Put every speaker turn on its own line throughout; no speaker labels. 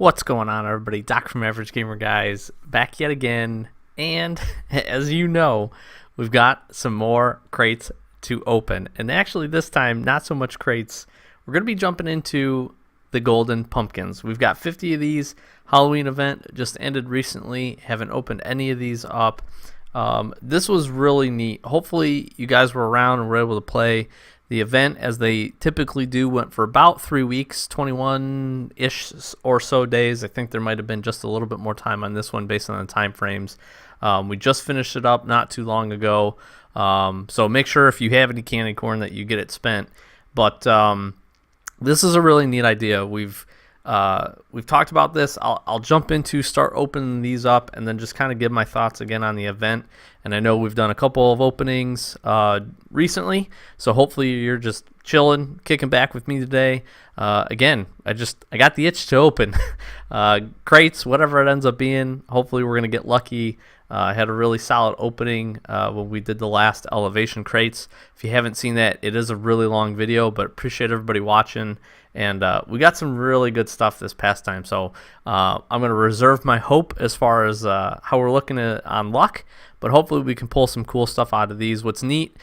What's going on, everybody? Doc from Average Gamer Guys back yet again, and as you know, we've got some more crates to open, and actually this time not so much crates. We're going to be jumping into the golden pumpkins. We've got 50 of these. Halloween event just ended recently. Haven't opened any of these up. This was really neat. Hopefully you guys were around and were able to play. The event, as they typically do, went for about 3 weeks, 21-ish or so days. I think there might have been just a little bit more time on this one based on the time frames. We just finished it up not too long ago. So make sure if you have any candy corn that you get it spent. But this is a really neat idea. We've talked about this. I'll jump into start opening these up and then just kind of give my thoughts again on the event. And I know we've done a couple of openings recently, so hopefully you're just chilling, kicking back with me today. Again, I got the itch to open crates, whatever it ends up being. Hopefully we're gonna get lucky. I had a really solid opening when we did the last elevation crates. If you haven't seen that, it is a really long video, but appreciate everybody watching. And we got some really good stuff this past time, so I'm going to reserve my hope as far as how we're looking at on luck, but hopefully we can pull some cool stuff out of these. What's neat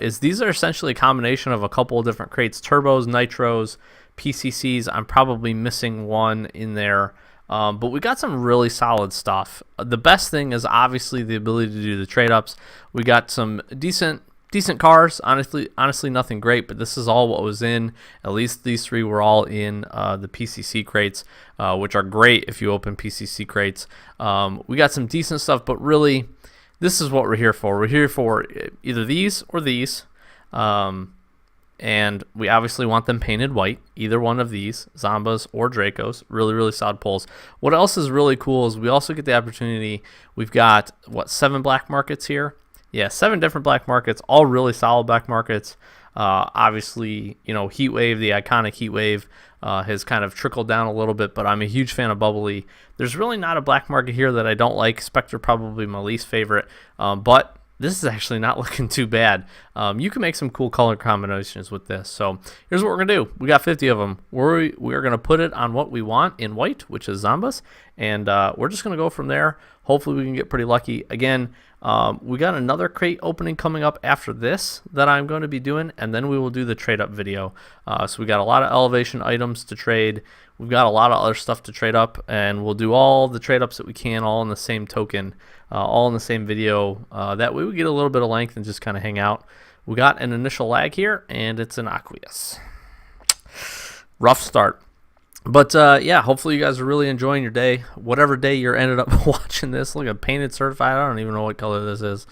is these are essentially a combination of a couple of different crates: turbos, nitros, PCCs. I'm probably missing one in there. But we got some really solid stuff. The best thing is obviously the ability to do the trade-ups. We got some decent cars. Honestly, nothing great, but this is all what was in. At least these three were all in the PCC crates, which are great if you open PCC crates. We got some decent stuff, but really, this is what we're here for. We're here for either these or these. And we obviously want them painted white, either one of these, Zombas or Dracos. Really, really solid pulls. What else is really cool is we also get the opportunity. We've got, 7 black markets here? Yeah, 7 different black markets, all really solid black markets. Obviously, Heatwave, the iconic Heatwave, has kind of trickled down a little bit, but I'm a huge fan of Bubbly. There's really not a black market here that I don't like. Spectre probably my least favorite, but this is actually not looking too bad. You can make some cool color combinations with this. So here's what we're going to do. We got 50 of them. We're going to put it on what we want in white, which is Zombas, and we're just going to go from there. Hopefully we can get pretty lucky. Again, we got another crate opening coming up after this that I'm going to be doing, and then we will do the trade-up video. So we got a lot of elevation items to trade. We've got a lot of other stuff to trade up, and we'll do all the trade-ups that we can all in the same token, all in the same video. That way we get a little bit of length and just kind of hang out. We got an initial lag here, and it's an Aqueous. Rough start. But yeah, hopefully you guys are really enjoying your day. Whatever day you're ended up watching this. Look at painted certified. I don't even know what color this is.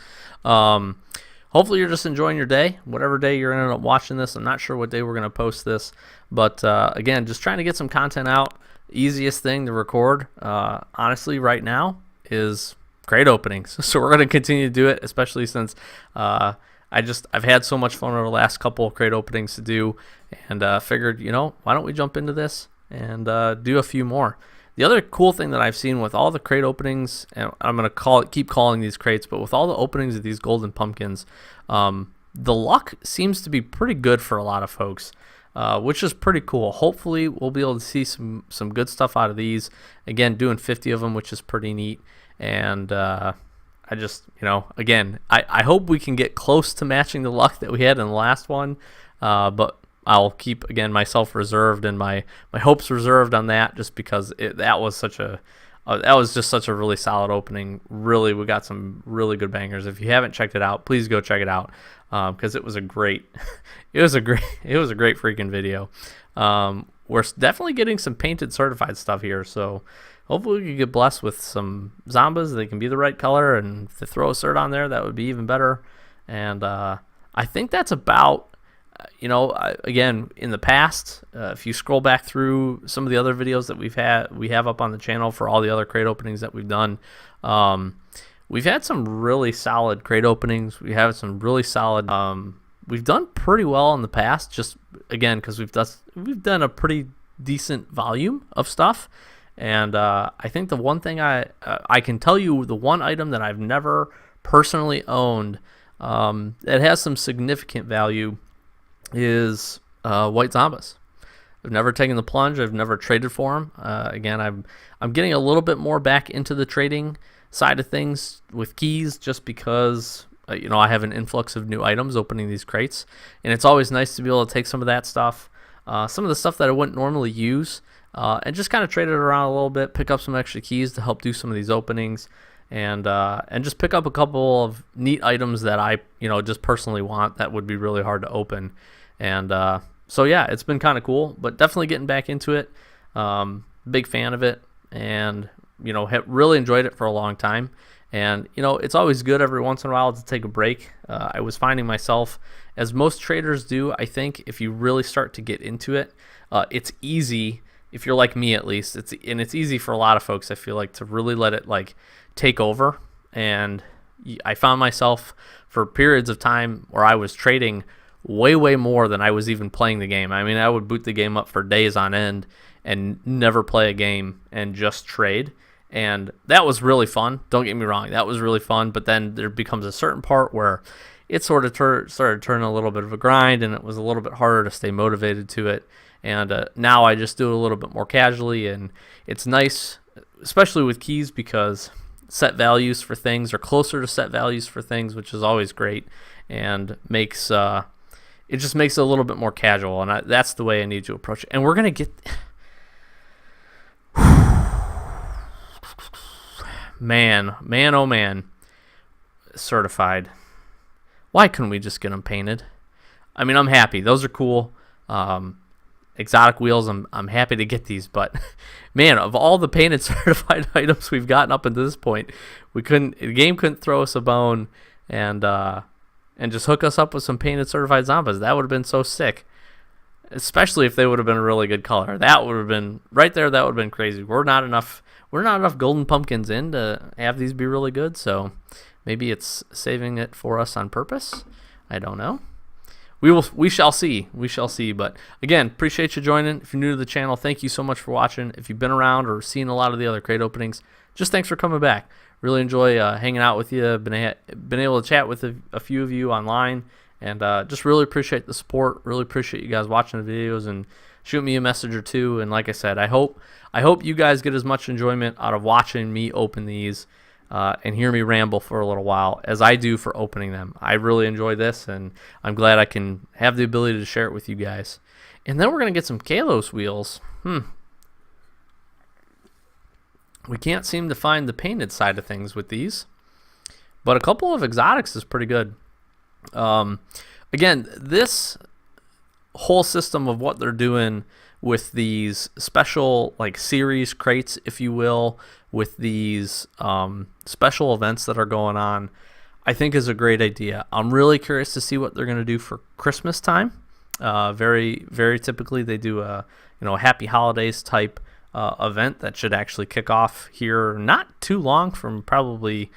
Hopefully you're just enjoying your day. Whatever day you're ended up watching this. I'm not sure what day we're going to post this. But again, just trying to get some content out. Easiest thing to record, honestly, right now is crate openings. So we're going to continue to do it, especially since I've had so much fun over the last couple of crate openings to do, and figured, why don't we jump into this and do a few more. The other cool thing that I've seen with all the crate openings, and I'm going to keep calling these crates, but with all the openings of these golden pumpkins, the luck seems to be pretty good for a lot of folks, which is pretty cool. Hopefully we'll be able to see some good stuff out of these. Again, doing 50 of them, which is pretty neat. And I just, again, I hope we can get close to matching the luck that we had in the last one, but I'll keep, again, myself reserved and my hopes reserved on that, just because that was just such a really solid opening. Really, we got some really good bangers. If you haven't checked it out, please go check it out, because it was a great freaking video. We're definitely getting some painted certified stuff here, so hopefully we can get blessed with some Zombas. They can be the right color, and if they throw a cert on there, that would be even better. And I think that's about. Again, in the past, if you scroll back through some of the other videos that we have up on the channel for all the other crate openings that we've done, we've had some really solid crate openings. We have some really solid. We've done pretty well in the past, just again because we've done a pretty decent volume of stuff. And I think the one thing I can tell you, the one item that I've never personally owned that has some significant value is White Zombas. I've never taken the plunge. I've never traded for them. Again, I'm getting a little bit more back into the trading side of things with keys, just because I have an influx of new items opening these crates, and it's always nice to be able to take some of that stuff, some of the stuff that I wouldn't normally use, and just kind of trade it around a little bit, pick up some extra keys to help do some of these openings, and just pick up a couple of neat items that I just personally want that would be really hard to open. And so yeah, it's been kind of cool, but definitely getting back into it. Big fan of it, and have really enjoyed it for a long time. And it's always good every once in a while to take a break. I was finding myself, as most traders do, I think if you really start to get into it, it's easy. If you're like me, at least, it's easy for a lot of folks, I feel like, to really let it take over. And I found myself for periods of time where I was trading way more than I was even playing the game. I mean, I would boot the game up for days on end and never play a game and just trade. And that was really fun. Don't get me wrong, that was really fun. But then there becomes a certain part where it sort of started turning a little bit of a grind, and it was a little bit harder to stay motivated to it. And now I just do it a little bit more casually, and it's nice, especially with keys, because set values for things are closer to set values for things, which is always great, and makes it just makes it a little bit more casual. And that's the way I need to approach it. And we're gonna get man, oh man, certified. Why couldn't we just get them painted? I mean, I'm happy. Those are cool. Exotic wheels, I'm happy to get these, but man, of all the painted certified items we've gotten up until this point, the game couldn't throw us a bone and just hook us up with some painted certified Zombas. That would have been so sick, especially if they would have been a really good color. That would have been right there. That would have been crazy. We're not enough golden pumpkins in to have these be really good, so maybe it's saving it for us on purpose. I don't know. We shall see. But again, appreciate you joining. If you're new to the channel, thank you so much for watching. If you've been around or seen a lot of the other crate openings, just thanks for coming back. Really enjoy hanging out with you. Been able to chat with a few of you online, and just really appreciate the support. Really appreciate you guys watching the videos and shoot me a message or two. And like I said, I hope you guys get as much enjoyment out of watching me open these and hear me ramble for a little while as I do for opening them. I really enjoy this, and I'm glad I can have the ability to share it with you guys. And then we're going to get some Kalos wheels. We can't seem to find the painted side of things with these, but a couple of exotics is pretty good. Again, this whole system of what they're doing with these special series crates, if you will, with these special events that are going on, I think is a great idea. I'm really curious to see what they're going to do for Christmas time. Very, very typically they do a Happy Holidays type event that should actually kick off here not too long from probably.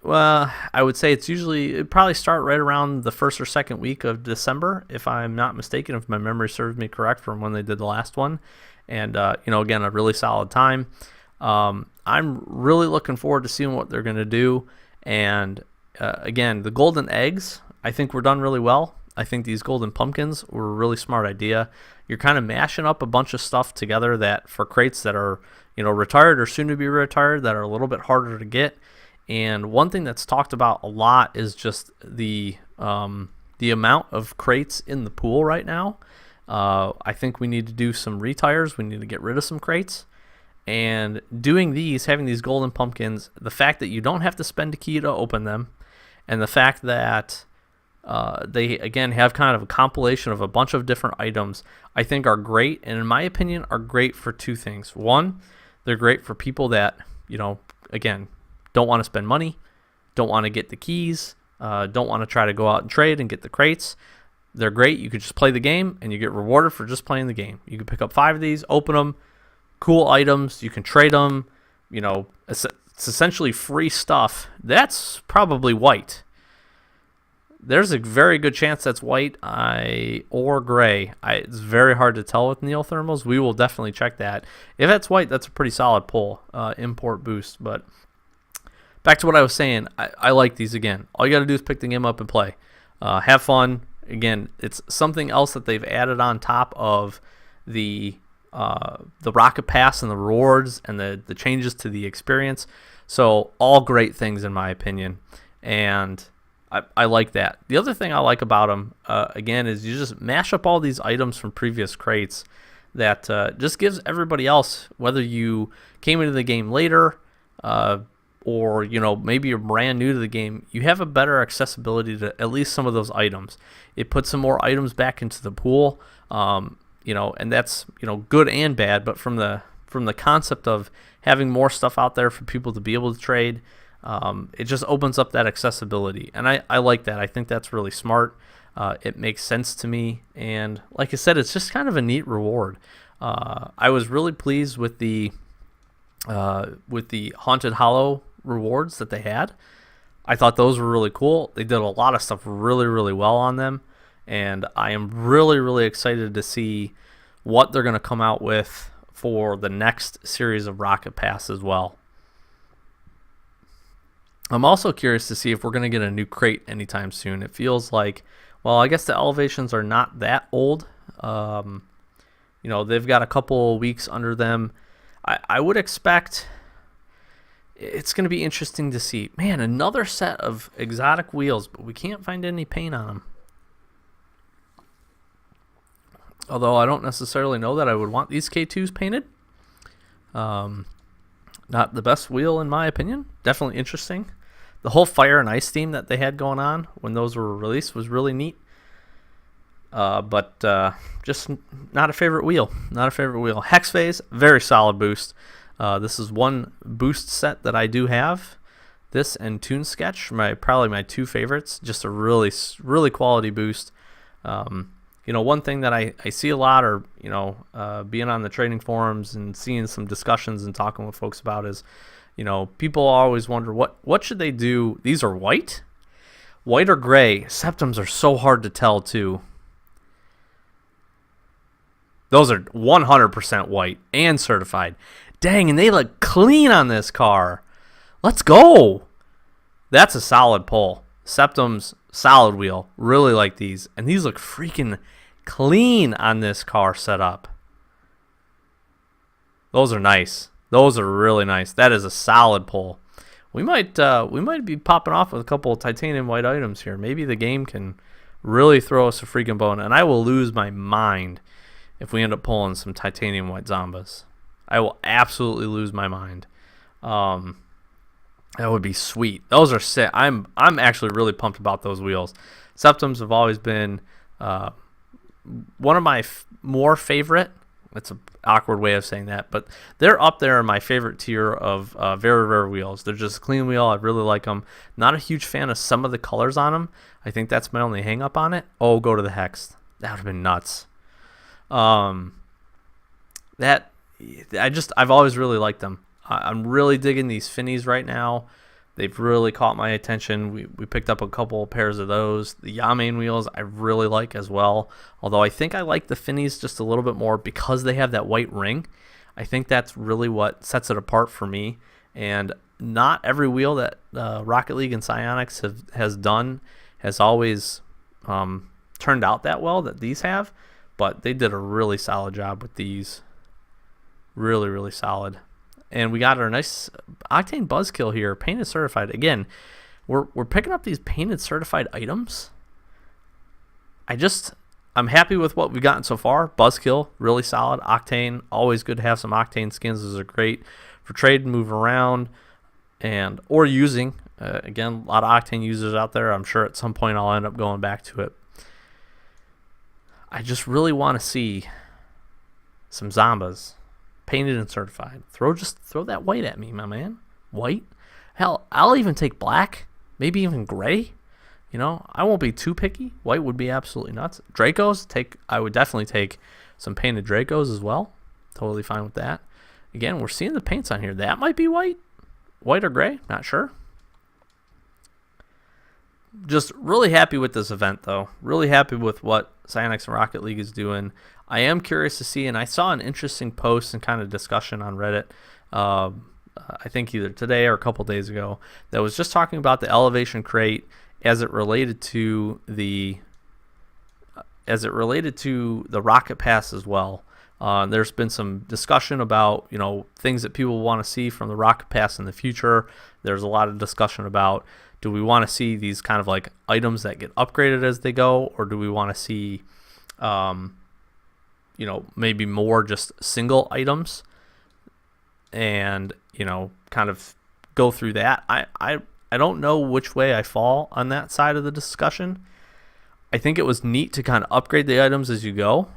Well, I would say it'd probably start right around the first or second week of December, if I'm not mistaken, if my memory serves me correct from when they did the last one. And again, a really solid time. I'm really looking forward to seeing what they're going to do. And again, the golden eggs, I think were done really well. I think these golden pumpkins were a really smart idea. You're kind of mashing up a bunch of stuff together that for crates that are retired or soon to be retired, that are a little bit harder to get. And one thing that's talked about a lot is just the amount of crates in the pool right now. I think we need to do some retires. We need to get rid of some crates. And having these golden pumpkins, the fact that you don't have to spend a key to open them, and the fact that they, again, have kind of a compilation of a bunch of different items, I think are great. And in my opinion, are great for two things. One, they're great for people that, again, don't want to spend money, don't want to get the keys, don't want to try to go out and trade and get the crates. They're great. You could just play the game, and you get rewarded for just playing the game. You can pick up 5 of these, open them, cool items. You can trade them. It's essentially free stuff. That's probably white. There's a very good chance that's white or gray. It's very hard to tell with neothermals. We will definitely check that. If that's white, that's a pretty solid pull, import boost. But back to what I was saying, I like these again. All you got to do is pick the game up and play. Have fun. Again, it's something else that they've added on top of the Rocket Pass and the rewards and the changes to the experience. So all great things in my opinion, and I like that. The other thing I like about them, again, is you just mash up all these items from previous crates that just gives everybody else, whether you came into the game later or maybe you're brand new to the game, you have a better accessibility to at least some of those items. It puts some more items back into the pool, and that's good and bad. But from the concept of having more stuff out there for people to be able to trade, it just opens up that accessibility, and I like that. I think that's really smart. It makes sense to me, and like I said, it's just kind of a neat reward. I was really pleased with the Haunted Hollow rewards that they had. I thought those were really cool. They did a lot of stuff really, really well on them, and I am really, really excited to see what they're going to come out with for the next series of Rocket Pass as well. I'm also curious to see if we're going to get a new crate anytime soon. It feels like, well, I guess the elevations are not that old. They've got a couple weeks under them. I would expect it's going to be interesting to see. Man, another set of exotic wheels, but we can't find any paint on them. Although I don't necessarily know that I would want these K2s painted. Not the best wheel in my opinion. Definitely interesting. The whole fire and ice theme that they had going on when those were released was really neat. But just not a favorite wheel. Not a favorite wheel. Hex Phase, very solid boost. This is one boost set that I do have. This and Toon Sketch, probably my two favorites. Just a really, really quality boost. One thing that I see a lot, or being on the trading forums and seeing some discussions and talking with folks about is, people always wonder what should they do. These are white or gray. Septums are so hard to tell too. Those are 100% white and certified. Dang, and they look clean on this car. Let's go. That's a solid pull. Septums, solid wheel. Really like these. And these look freaking clean on this car setup. Those are nice. Those are really nice. That is a solid pull. We might be popping off with a couple of titanium white items here. Maybe the game can really throw us a freaking bone, and I will lose my mind if we end up pulling some titanium white Zombas. I will absolutely lose my mind. That would be sweet. Those are sick. I'm actually really pumped about those wheels. Septums have always been one of my more favorite. That's an awkward way of saying that, but they're up there in my favorite tier of very rare wheels. They're just a clean wheel. I really like them. Not a huge fan of some of the colors on them. I think that's my only hang up on it. Oh, go to the Hex. That would have been nuts. I've always really liked them. I'm really digging these Finnies right now. They've really caught my attention. We picked up a couple of pairs of those. The Yamain wheels I really like as well. Although I think I like the Finnies just a little bit more because they have that white ring. I think that's really what sets it apart for me. And not every wheel that Rocket League and Psyonix has done has always turned out that well that these have. But they did a really solid job with these. Really, really solid. And we got our nice Octane Buzzkill here, painted certified. Again, we're picking up these painted certified items. I'm happy with what we've gotten so far. Buzzkill, really solid. Octane, always good to have some Octane skins. Those are great for trade and move around or using. Again, a lot of Octane users out there. I'm sure at some point I'll end up going back to it. I just really want to see some Zombas. Painted and certified. Throw that white at me, my man. White. Hell, I'll even take black. Maybe even gray. I won't be too picky. White would be absolutely nuts. Dracos, I would definitely take some painted Dracos as well. Totally fine with that. Again, we're seeing the paints on here. That might be white. White or gray, not sure. Just really happy with this event, though. Really happy with what Psyonix and Rocket League is doing. I am curious to see, and I saw an interesting post and kind of discussion on Reddit, I think either today or a couple days ago, that was just talking about the Elevation crate as it related to the Rocket Pass as well. There's been some discussion about, things that people want to see from the Rocket Pass in the future. There's a lot of discussion about, do we want to see these kind of like items that get upgraded as they go, or do we want to see, maybe more just single items and, kind of go through that. I don't know which way I fall on that side of the discussion. I think it was neat to kind of upgrade the items as you go.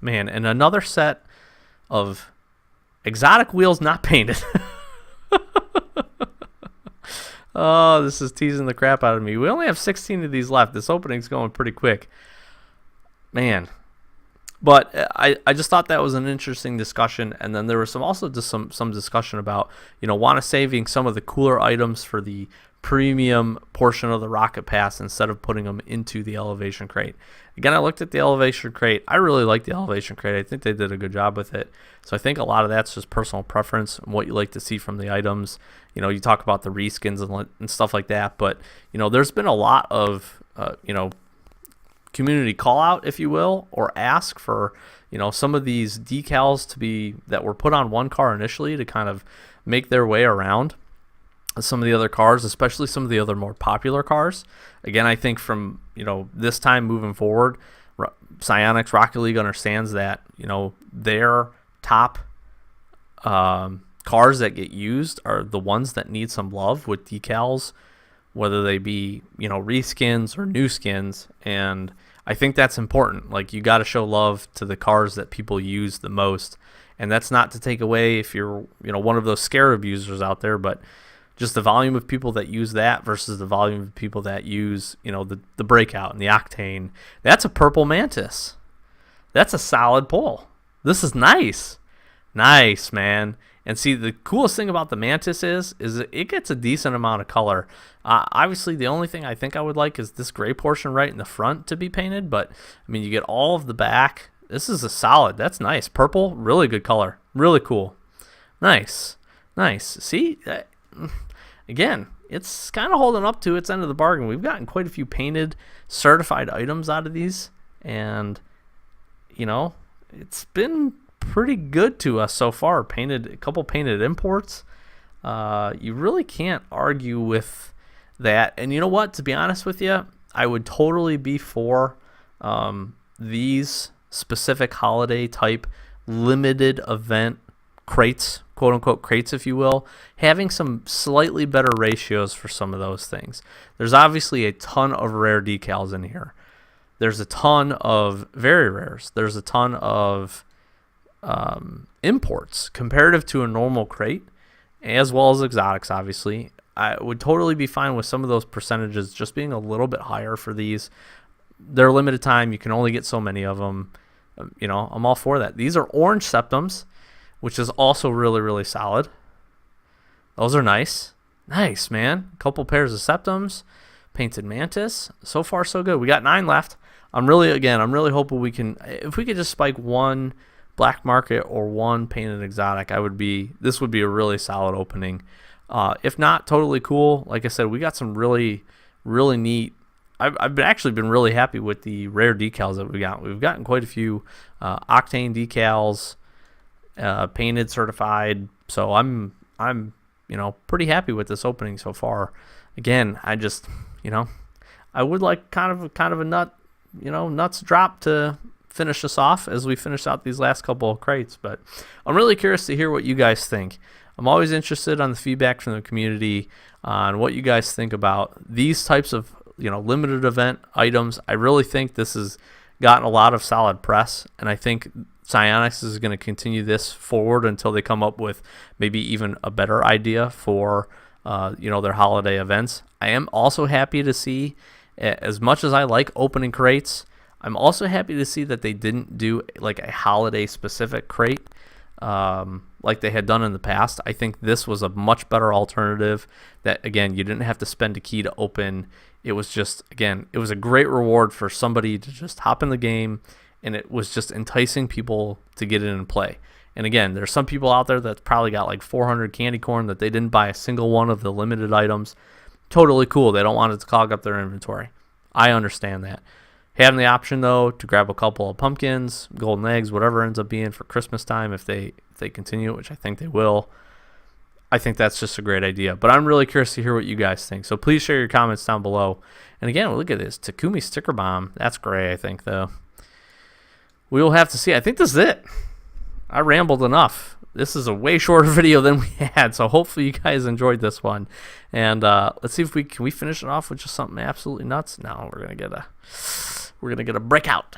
Man, and another set of exotic wheels not painted. Oh, this is teasing the crap out of me. We only have 16 of these left. This opening's going pretty quick. Man. But I just thought that was an interesting discussion. And then there was some discussion about, want to saving some of the cooler items for the premium portion of the Rocket Pass instead of putting them into the Elevation Crate. Again, I looked at the Elevation Crate. I really like the Elevation Crate. I think they did a good job with it. So I think a lot of that's just personal preference and what you like to see from the items. You talk about the reskins and stuff like that. But, there's been a lot of, community call out, if you will, or ask for, some of these decals that were put on one car initially to kind of make their way around some of the other cars, especially some of the other more popular cars. Again, I think from, this time moving forward, Psyonix Rocket League understands that, their top cars that get used are the ones that need some love with decals, whether they be, reskins or new skins. And I think that's important. Like, you got to show love to the cars that people use the most. And that's not to take away if you're, one of those Scarab users out there, but just the volume of people that use that versus the volume of people that use, the Breakout and the Octane. That's a purple Mantis. That's a solid pull. This is nice. Nice, man. And see, the coolest thing about the Mantis is it gets a decent amount of color. Obviously, the only thing I think I would like is this gray portion right in the front to be painted. But, you get all of the back. This is a solid. That's nice. Purple, really good color. Really cool. Nice. Nice. See? Again, it's kind of holding up to its end of the bargain. We've gotten quite a few painted, certified items out of these. And, it's been pretty good to us so far. A couple painted imports. You really can't argue with that. And you know what? To be honest with you, I would totally be for these specific holiday type limited event crates, quote unquote crates, if you will, having some slightly better ratios for some of those things. There's obviously a ton of rare decals in here. There's a ton of very rares. There's a ton of imports comparative to a normal crate, as well as exotics. Obviously, I would totally be fine with some of those percentages just being a little bit higher for these. They're limited time. You can only get so many of them. I'm all for that. These are orange septums, which is also really, really solid. Those are nice. Nice, man. A couple pairs of septums, painted Mantis. So far, so good. We got 9 left. I'm really hoping if we could just spike one black market or one painted exotic, this would be a really solid opening. If not, totally cool. Like I said, we got some really, really neat. I've actually been really happy with the rare decals that we got. We've gotten quite a few Octane decals, painted, certified. So I'm pretty happy with this opening so far. Again, I just I would like kind of a nuts drop to finish us off as we finish out these last couple of crates. But I'm really curious to hear what you guys think. I'm always interested on the feedback from the community on what you guys think about these types of limited event items. I really think this has gotten a lot of solid press, and I think Psyonix is going to continue this forward until they come up with maybe even a better idea for their holiday events. I am also happy to see, as much as I like opening crates, I'm also happy to see that they didn't do like a holiday specific crate like they had done in the past. I think this was a much better alternative that, again, you didn't have to spend a key to open. It was just, again, it was a great reward for somebody to just hop in the game, and it was just enticing people to get in and play. And again, there's some people out there that probably got like 400 candy corn that they didn't buy a single one of the limited items. Totally cool. They don't want it to clog up their inventory. I understand that. Having the option though to grab a couple of pumpkins, golden eggs, whatever ends up being for Christmas time, if they continue, which I think they will, I think that's just a great idea. But I'm really curious to hear what you guys think. So please share your comments down below. And again, look at this Takumi sticker bomb. That's gray, I think, though. We will have to see. I think this is it. I rambled enough. This is a way shorter video than we had, so hopefully you guys enjoyed this one. And let's see if we can finish it off with just something absolutely nuts. No, we're gonna get a breakout.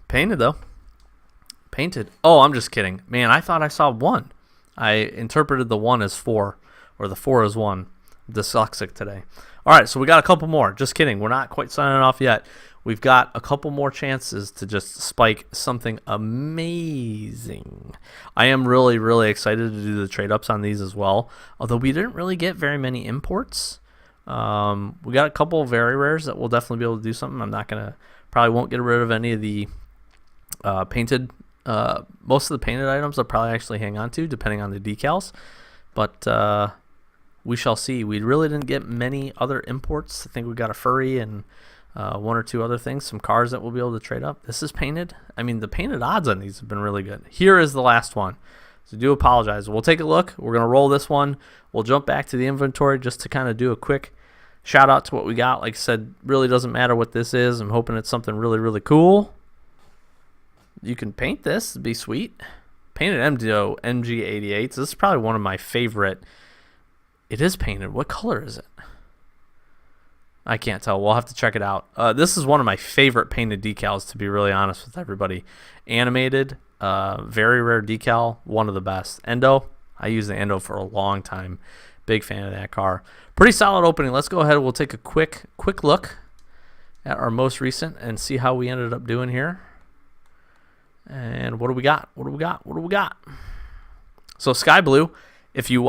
Painted though. Painted. Oh, I'm just kidding. Man, I thought I saw 1. I interpreted the 1 as 4, or the 4 as 1. Dyslexic today. All right, so we got a couple more. Just kidding. We're not quite signing off yet. We've got a couple more chances to just spike something amazing. I am really, really excited to do the trade-ups on these as well, although we didn't really get very many imports. We got a couple of very rares that we'll definitely be able to do something. I'm not going to, probably won't get rid of any of the painted. Most of the painted items I'll probably actually hang on to, depending on the decals. But we shall see. We really didn't get many other imports. I think we got a furry and 1 or 2 other things, some cars that we'll be able to trade up. This is painted. I mean, the painted odds on these have been really good. Here is the last one. So do apologize. We'll take a look. We're going to roll this one. We'll jump back to the inventory just to kind of do a quick shout out to what we got. Like I said, really doesn't matter what this is. I'm hoping it's something really, really cool. You can paint this. It'd be sweet. Painted MDO MG88. This is probably one of my favorite. It is painted. What color is it? I can't tell. We'll have to check it out. This is one of my favorite painted decals, to be really honest with everybody. Animated, very rare decal, one of the best. Endo, I used the Endo for a long time. Big fan of that car. Pretty solid opening. Let's go ahead. We'll take a quick look at our most recent and see how we ended up doing here. And what do we got? What do we got? What do we got? So Sky Blue, if you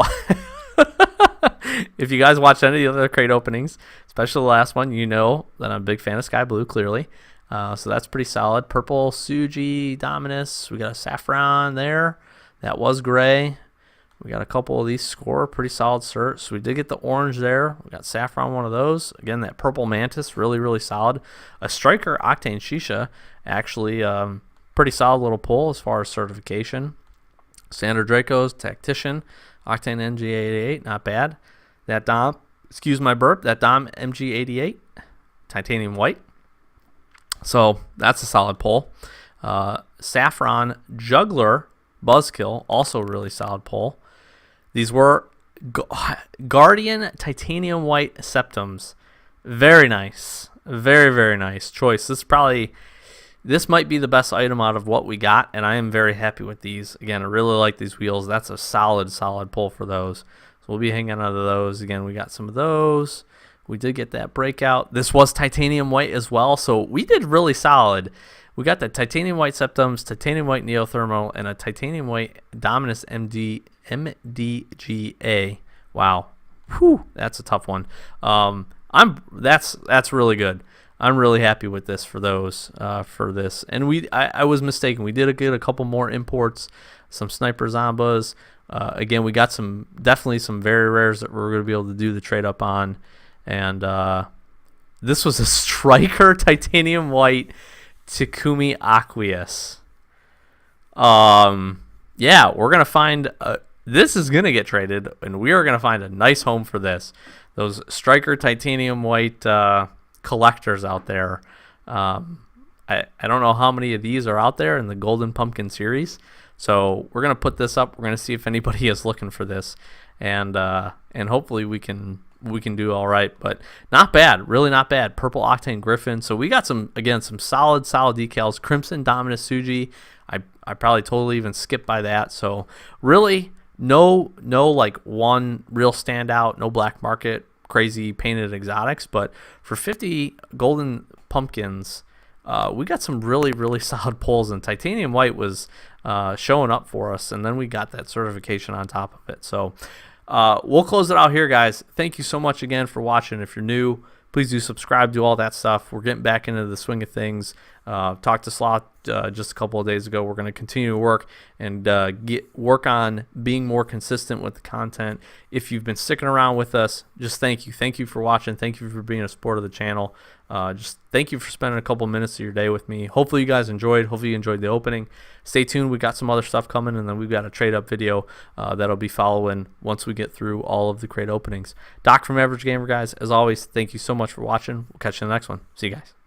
if you guys watched any of the other crate openings, especially the last one, you know that I'm a big fan of Sky Blue, clearly. So that's pretty solid. Purple, Suji, Dominus. We got a Saffron there. That was gray. We got a couple of these score. Pretty solid certs. So we did get the orange there. We got Saffron, one of those. Again, that Purple Mantis, really, really solid. A Striker Octane Shisha, actually pretty solid little pull as far as certification. Standard Dracos, Tactician, Octane MG88, not bad. That Dom, excuse my burp, that Dom MG88, Titanium White. So that's a solid pull. Saffron Juggler Buzzkill, also really solid pull. These were Guardian Titanium White Septums. Very nice. Very, very nice choice. This might be the best item out of what we got, and I am very happy with these. Again, I really like these wheels. That's a solid pull for those. So we'll be hanging out of those. Again, we got some of those. We did get that breakout. This was Titanium White as well, so we did really solid. We got the Titanium White Septums, Titanium White Neothermal, and a Titanium White Dominus MDGA. Wow. Whew, that's a tough one. That's really good. I'm really happy with this for those for this. And I was mistaken. We did get a couple more imports, some Sniper Zombas. Again, we got definitely some very rares that we're going to be able to do the trade up on. And this was a Striker Titanium White Takumi Aqueous. Yeah, we're going to find this is going to get traded, and we are going to find a nice home for this. Those Striker Titanium White collectors out there. I don't know how many of these are out there in the Golden Pumpkin series, so we're gonna put this up. We're gonna see if anybody is looking for this, and hopefully we can do all right. But not bad, really not bad. Purple Octane Griffin. So we got some solid decals. Crimson Dominus Suji. I probably totally even skipped by that. So really no like one real standout. No black market crazy painted exotics, but for 50 golden pumpkins, we got some really solid pulls, and Titanium White was showing up for us, and then we got that certification on top of it. So we'll close it out here, guys. Thank you so much again for watching. If you're new, please do subscribe, do all that stuff. We're getting back into the swing of things. Talked to Sloth just a couple of days ago. We're going to continue to work and work on being more consistent with the content. If you've been sticking around with us, just thank you. Thank you for watching. Thank you for being a supporter of the channel. Just thank you for spending a couple minutes of your day with me. Hopefully you guys enjoyed. Hopefully you enjoyed the opening. Stay tuned. We got some other stuff coming, and then we've got a trade up video that'll be following once we get through all of the crate openings. Doc from Average Gamer, guys, as always, thank you so much for watching. We'll catch you in the next one. See you guys.